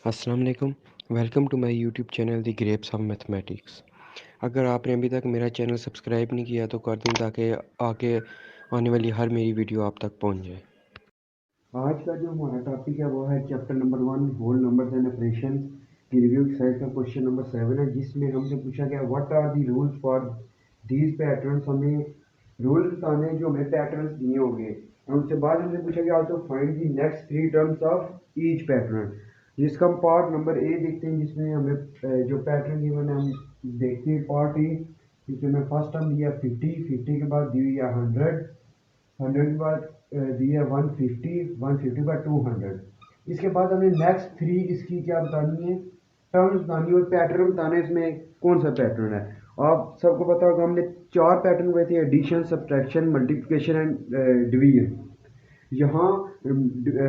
अस्सलाम वालेकुम। Welcome to my YouTube channel the grapes of mathematics. अगर आपने अभी तक मेरा चैनल सब्सक्राइब नहीं किया तो कर दें ताकि आगे आने वाली हर मेरी वीडियो आप तक पहुंच जाए। आज का जो हमारा टॉपिक है वो है chapter number 1 whole numbers and operations की रिव्यू एक्सरसाइज का क्वेश्चन नंबर 7 है, जिसमें हमसे पूछा गया what are the rules for these patterns. हमें रूल्स बताने जो हमें पैटर्न्स दिए होंगे और उसके बाद हमसे पूछा गया also find the next 3 terms of each pattern, जिसका हम पार्ट नंबर ए देखते हैं, जिसमें हमें जो पैटर्न गिवन है हम देखते हैं पार्ट ए, जिसमें हमें फर्स्ट टर्म दिया 50 के बाद दी हुई है 100 के बाद दी है 150 के बाद 200। इसके बाद हमें नेक्स्ट 3 इसकी क्या बतानी है, टर्म्स बतानी है और पैटर्न बताना है इसमें कौन सा पैटर्न है। आप सबको पता होगा हमने 4 पैटर्न हुए थे, addition, subtraction, multiplication and division. यहाँ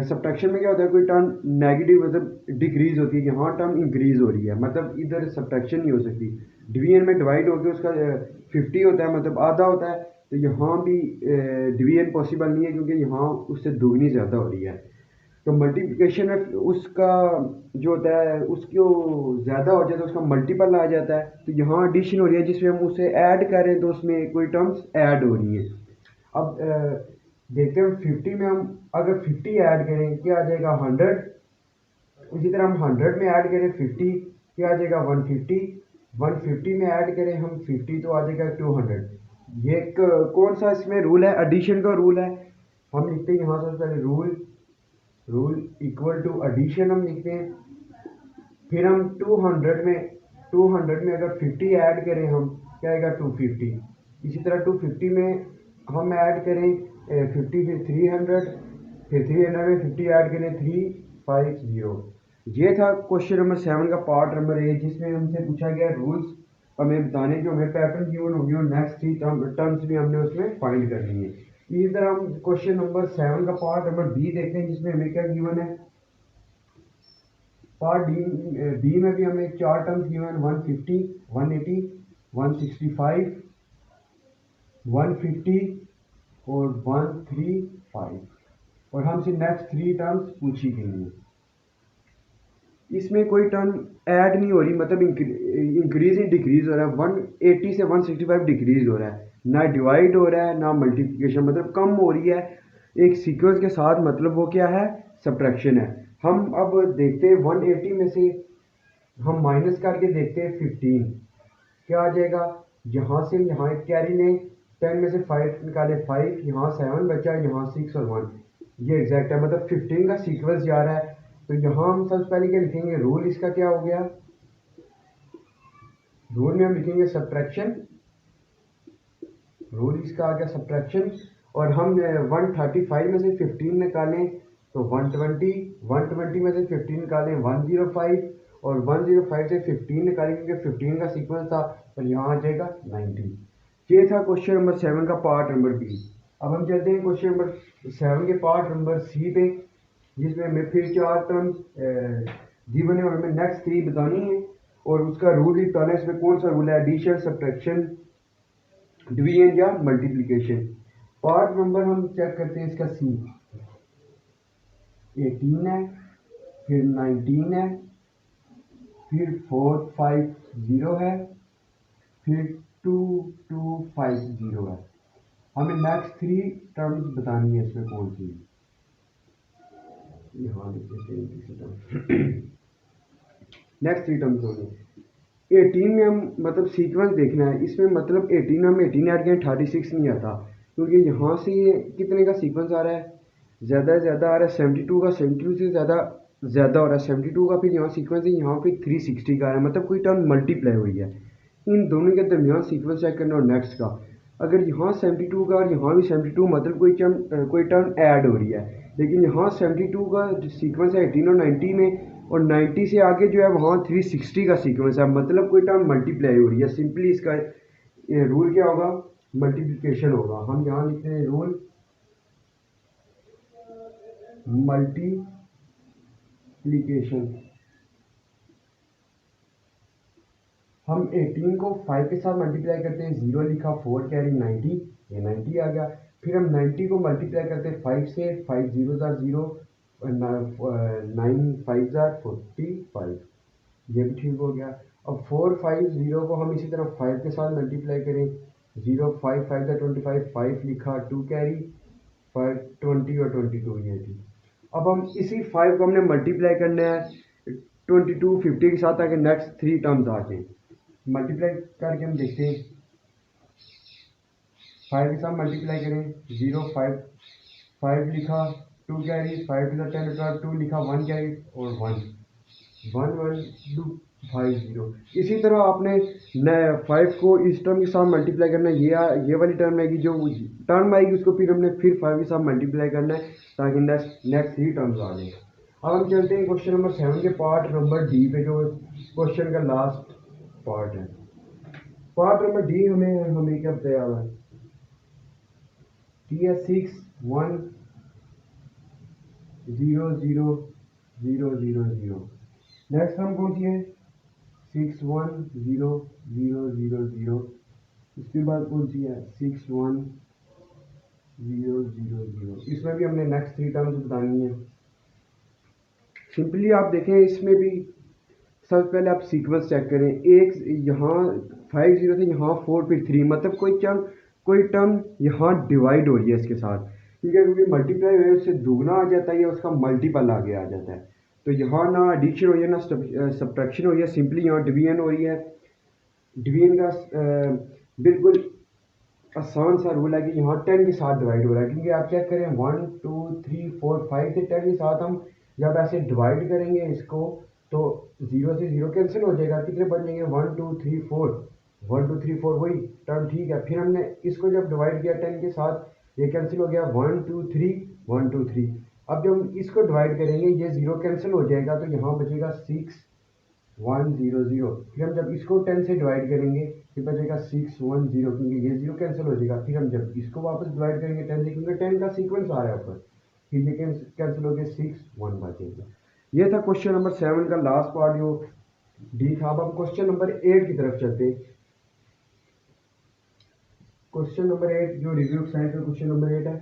सब्ट्रैक्शन में क्या होता है, कोई टर्म नेगेटिव मतलब डिक्रीज होती है, यहाँ टर्म इंक्रीज हो रही है, मतलब इधर सब्ट्रैक्शन नहीं हो सकती। डिवीजन में डिवाइड होकर उसका 50 होता है, मतलब आधा होता है, तो यहाँ भी डिवीजन पॉसिबल नहीं है क्योंकि यहाँ उससे दुगनी ज़्यादा हो रही है। तो मल्टीप्लिकेशन में उसका जो होता है उसको ज़्यादा हो जाता है, उसका मल्टीपल आ जाता है, तो यहाँ एडिशन हो रही है जिसमें हम उसे ऐड करें तो उसमें कोई टर्म्स ऐड हो रही हैं। अब देखते हैं 50 में हम अगर 50 ऐड करें क्या आ जाएगा 100। इसी तरह हम 100 में ऐड करें 50 क्या आ जाएगा 150। 150 में ऐड करें हम 50 तो आ जाएगा 200। ये कौन सा इसमें रूल है, एडिशन का रूल है। हम लिखते हैं यहाँ सबसे पहले रूल इक्वल टू एडिशन हम लिखते हैं। फिर हम 200 में अगर 50 ऐड करें हम क्या आएगा 250। इसी तरह 250 में हम ऐड करें 50 फिर 300, फिर 300 में 50 ऐड करें 350। ये था क्वेश्चन नंबर 7 का पार्ट नंबर ए, जिसमें हमसे पूछा गया रूल्स हमें बताने जो हमें पैटर्न गिवन होगी और नेक्स्ट 3 टर्म्स भी हमने उसमें फाइंड करनी है। इसी तरह हम क्वेश्चन नंबर 7 का पार्ट नंबर बी देखते हैं, जिसमें हमें क्या गिवन है। पार्ट डी में भी हमें 4 टर्म्स गिवन 150, 180, 165, 150 और 135, और हमसे नेक्स्ट 3 टर्म्स पूछी गई हैं। इसमें कोई टर्म ऐड नहीं हो रही, मतलब इंक्रीज ही डिक्रीज हो रहा है। 180 से 165 डिक्रीज हो रहा है, ना डिवाइड हो रहा है ना मल्टीप्लिकेशन, मतलब कम हो रही है एक सीक्वेंस के साथ, मतलब वो क्या है, सब्ट्रैक्शन है। हम अब देखते हैं 180 में से हम माइनस करके देखते हैं 15 क्या आ जाएगा। यहाँ से यहाँ एक कैरी ने 10 में से 5 निकाले 5, यहाँ 7 बचा, यहाँ 6 और 1, ये एग्जैक्ट है, मतलब 15 का सीक्वेंस जा रहा है। तो यहाँ हम सबसे पहले क्या लिखेंगे, रूल इसका क्या हो गया, रूल में हम लिखेंगे सब्ट्रैक्शन, रूल इसका आ गया सब्ट्रैक्शन। और हम 135 में से 15 निकालें तो 120, 120 में से 15 निकालें 105, और 105 से 15 निकालेंगे क्योंकि 15 का सीक्वेंस था, तो यहाँ आ जाएगा 90। ये था क्वेश्चन नंबर 7 का पार्ट नंबर बी। अब हम चलते हैं क्वेश्चन नंबर 7 के पार्ट नंबर सी पे, जिसमें हमें फिर 4 टर्म्स गिवन है और हमें नेक्स्ट 3 बतानी है और उसका रूल ही बताना है इसमें कौन सा रूल है, एडिशन, सब्ट्रैक्शन, डिवीजन या मल्टीप्लिकेशन। पार्ट नंबर हम चेक करते हैं इसका सी, 18 है, फिर 19 है, फिर 450 है, फिर 2250 है। हमें नेक्स्ट 3 टर्म्स बतानी है इसमें कौन सी, यहाँ लिख देते हैं किसी टर्म। नेक्स्ट 3 टर्म्स होंगे 18 में हम मतलब सीक्वेंस देखना है इसमें, मतलब 18 हम 18 ऐड करें 36 नहीं आता, क्योंकि यहाँ से ये कितने का सीक्वेंस आ रहा है, ज़्यादा से ज़्यादा आ रहा है 72 का, 72 से ज़्यादा हो रहा है 72 का, फिर यहाँ सीक्वेंस है यहाँ पे 360 का आ रहा है, मतलब कोई टर्म मल्टीप्लाई हुई है। इन दोनों के दरमियान सीक्वेंस चेक करना और नेक्स्ट का, अगर यहाँ 72 का और यहाँ भी 72, मतलब कोई टर्म ऐड हो रही है, लेकिन यहाँ 72 का सीक्वेंस है 18 और 90 में, और 90 से आगे जो है वहाँ 360 का सीक्वेंस है, मतलब कोई टर्म मल्टीप्लाई हो रही है। सिंपली इसका रूल क्या होगा, मल्टीप्लिकेशन होगा। हम यहाँ लिखते हैं रूल मल्टीप्लिकेशन। हम 18 को 5 के साथ मल्टीप्लाई करते हैं, 0 लिखा, 4 कैरी 90, ये 90 आ गया। फिर हम 90 को मल्टीप्लाई करते हैं 5 से, 5 0 0, 9 5 = 45, ये भी ठीक हो गया। अब 450 को हम इसी तरह 5 के साथ मल्टीप्लाई करें। 0 5 5 = 25, 5 लिखा, 2 कैरी, 5 20 और 22 ये थी। अब हम इसी 5 को हमने मल्टीप्लाई करना है 22 50 के साथ, ताकि नेक्स्ट 3 टर्म्स आ जाए। मल्टीप्लाई करके हम देखते हैं, 5 के साथ मल्टीप्लाई करें। 0 5 5 लिखा, 2 कैरी, 5 to the 10 12, 2 लिखा, 1 कैरी और 1 1 1 2 5 0। इसी तरह आपने 5 को इस टर्म के साथ मल्टीप्लाई करना है। ये वाली टर्म आएगी, जो टर्म आएगी उसको फिर हमने फिर 5 के साथ मल्टीप्लाई करना है, ताकि नेक्स्ट 3 टर्म्स आ जाए। अब हम चलते हैं क्वेश्चन नंबर 7 के पार्ट नंबर डी पे, जो क्वेश्चन का लास्ट पार्ट है। पार्ट नंबर डी हमें क्या बताया हुआ है? टी है 6 1 0 0 0 0 0। नेक्स्ट हम कौन सी है? 6 1 0 0 0 0। उसके बाद कौन सी है? 6 1 0 0 0। इसमें भी हमने नेक्स्ट 3 टर्म्स बतानी है। सिंपली आप देखें, इसमें भी सबसे पहले आप सीक्वेंस चेक करें। एक यहाँ 5 0 थे, यहाँ 4 फिर 3, मतलब कोई टर्म यहाँ डिवाइड हो रही है इसके साथ, ठीक है, क्योंकि मल्टीप्लाई हुए उससे दुगना आ जाता है या उसका मल्टीपल आगे आ जाता है। तो यहाँ ना एडिशन हो रही है ना सब्ट्रैक्शन हो रही है, सिंपली यहाँ डिवीजन हो रही है। डिवीजन का बिल्कुल आसान सा रूल है कि यहाँ 10 के साथ डिवाइड हो रहा है, क्योंकि आप चेक करें 1 2 3 4 5 से 10 के साथ हम जब ऐसे डिवाइड करेंगे इसको, तो 0 से 0 कैंसिल हो जाएगा। कितने बन जाएंगे? 1 2 3 4, 1 2 3 4 वही टर्म, ठीक है। फिर हमने इसको जब डिवाइड किया 10 के साथ, ये कैंसिल हो गया, 1 2 3 1 2 3। अब जब हम इसको डिवाइड करेंगे, ये 0 कैंसिल हो जाएगा, तो यहाँ बचेगा 6 1 0 0। फिर हम जब इसको 10 से डिवाइड करेंगे, फिर बचेगा 6 1 0, क्योंकि ये 0 कैंसिल हो जाएगा। फिर हम जब इसको वापस डिवाइड करेंगे 10 से, क्योंकि 10 का सीक्वेंस आ रहा है ऊपर, फिर ये कैंसिल हो गया, 6 1 बचेगा। ये था क्वेश्चन नंबर 7 का लास्ट पार्ट, जो डी था। अब हम क्वेश्चन नंबर 8 की तरफ चलते हैं। क्वेश्चन नंबर 8 जो रिव्यू साइंस का क्वेश्चन नंबर 8 है।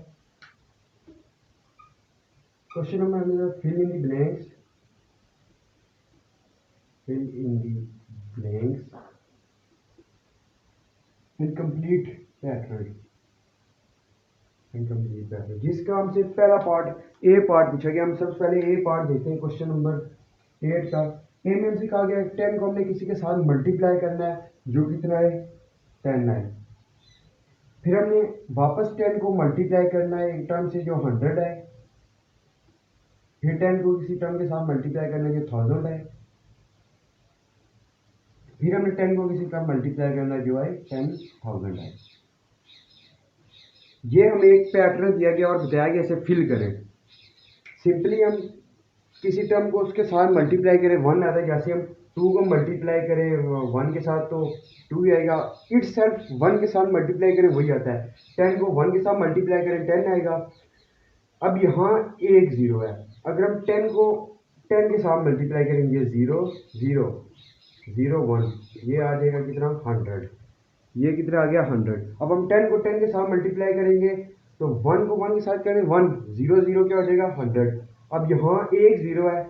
Question number fill in the blanks, fill in the blanks incomplete pattern, incomplete pattern, जिसका हमसे पहला पार्ट ए पार्ट पूछा गया। हम सबसे पहले ए पार्ट देखते हैं क्वेश्चन नंबर 8 का। ए में हमसे कहा गया 10 को हमने किसी के साथ मल्टीप्लाई करना है, जो कितना है? 10 है। फिर हमने वापस 10 को मल्टीप्लाई करना है एक टर्म से, जो 100 है। फिर 10 को किसी टर्म के साथ मल्टीप्लाई करना है, जो 1000 है। फिर हमने 10 को किसी टर्म मल्टीप्लाई करना है, जो है 10,000 है। ये हमें एक पैटर्न दिया गया और बताया गया इसे फिल करें। सिंपली हम किसी टर्म को उसके साथ मल्टीप्लाई करें, 1 आता है। जैसे हम 2 को मल्टीप्लाई करें 1 के साथ, तो 2 आएगा। इट सेल्फ 1 के साथ मल्टीप्लाई करें वही आता है। 10 को 1 के साथ मल्टीप्लाई करें 10 आएगा। अब यहाँ एक 0 है। अगर हम 10 को 10 के साथ मल्टीप्लाई करेंगे, 0 0 0 1, ये आ जाएगा कितना? 100। ये कितना आ गया? 100। अब हम 10 को 10 के साथ मल्टीप्लाई करेंगे, तो 1 को 1 के साथ करें 1 0 0, क्या हो जाएगा? 100। अब यहाँ एक 0 है,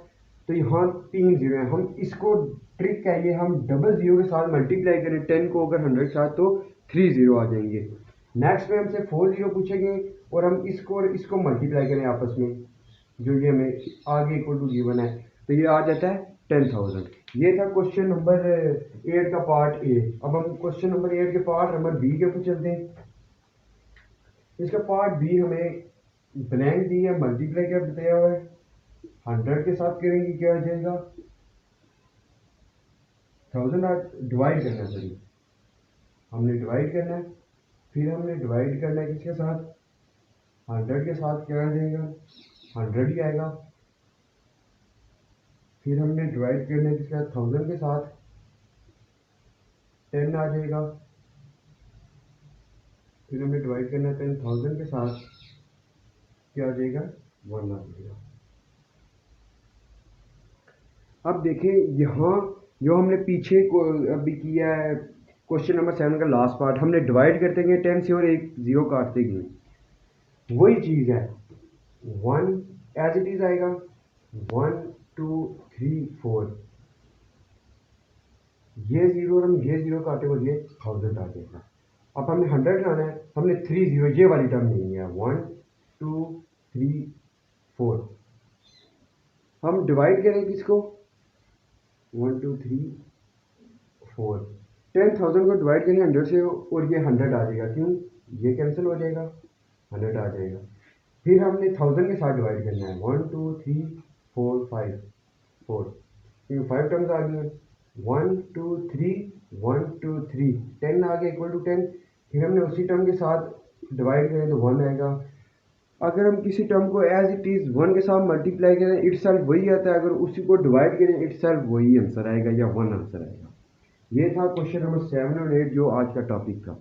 तो यहाँ 3 0 है। हम इसको ट्रिक है ये, हम डबल 0 के साथ मल्टीप्लाई करें 10 को अगर 100 के साथ, तो 3 0 आ जाएंगे। नेक्स्ट में हमसे 4 0 पूछेंगे, और हम इसको और इसको मल्टीप्लाई करें आपस में, जो ये हमें आगे इक्वल टू गिवन है, तो ये आ जाता है 10,000। ये था क्वेश्चन नंबर 8 का पार्ट ए। अब हम क्वेश्चन नंबर 8 के पार्ट नंबर बी के ऊपर चलते हैं। इसका पार्ट बी हमें ब्लैंक दी है, मल्टीप्लाई क्या बताया हुआ है? 100 के साथ करेंगे, क्या आ जाएगा? 1000 डिवाइड करना है, सॉरी, हमने डिवाइड करना है। फिर हमने डिवाइड करना है किसके साथ? 100 के साथ, क्या आ जाएगा? 100 ही आएगा। फिर हमने डिवाइड करना है किसके साथ? 1000 के साथ, 10 आ जाएगा। फिर हमें डिवाइड करना है 10,000 के साथ, क्या आ जाएगा? 1 आ जाएगा। अब देखें यहाँ जो हमने पीछे को अभी किया है, क्वेश्चन नंबर 7 का लास्ट पार्ट, हमने डिवाइड करते गए 10 से और एक 0 काटते गए। वही चीज़ है, 1 एज इट इज आएगा 1 2 3 4, ये जीरो और हम ये जीरो काटे और ये 1000 आ जाएगा। अब हमने 100 लाना है, हमने 3 जीरो, ये वाली टर्म नहीं है। 1 2 3 4, हम डिवाइड करें किसको, 1 2 3 4, 10,000 को डिवाइड करें 100 से और ये 100 आ जाएगा। क्यों, ये कैंसिल हो जाएगा, 100 आ जाएगा। फिर हमने 1000 के साथ डिवाइड करना है, 1 2 3 4 5 4, क्योंकि 5 टर्म्स आ गई हैं। 1 2 3 1 2 3, 10 आ गया इक्वल टू 10। फिर हमने उसी टर्म के साथ डिवाइड करें तो 1 आएगा। अगर हम किसी टर्म को एज इट इज़ 1 के साथ मल्टीप्लाई करें, इट सेल्फ वही आता है। अगर उसी को डिवाइड करें, इट सेल्फ वही आंसर आएगा या 1 आंसर आएगा। ये था क्वेश्चन नंबर 7 और 8 जो आज का टॉपिक था।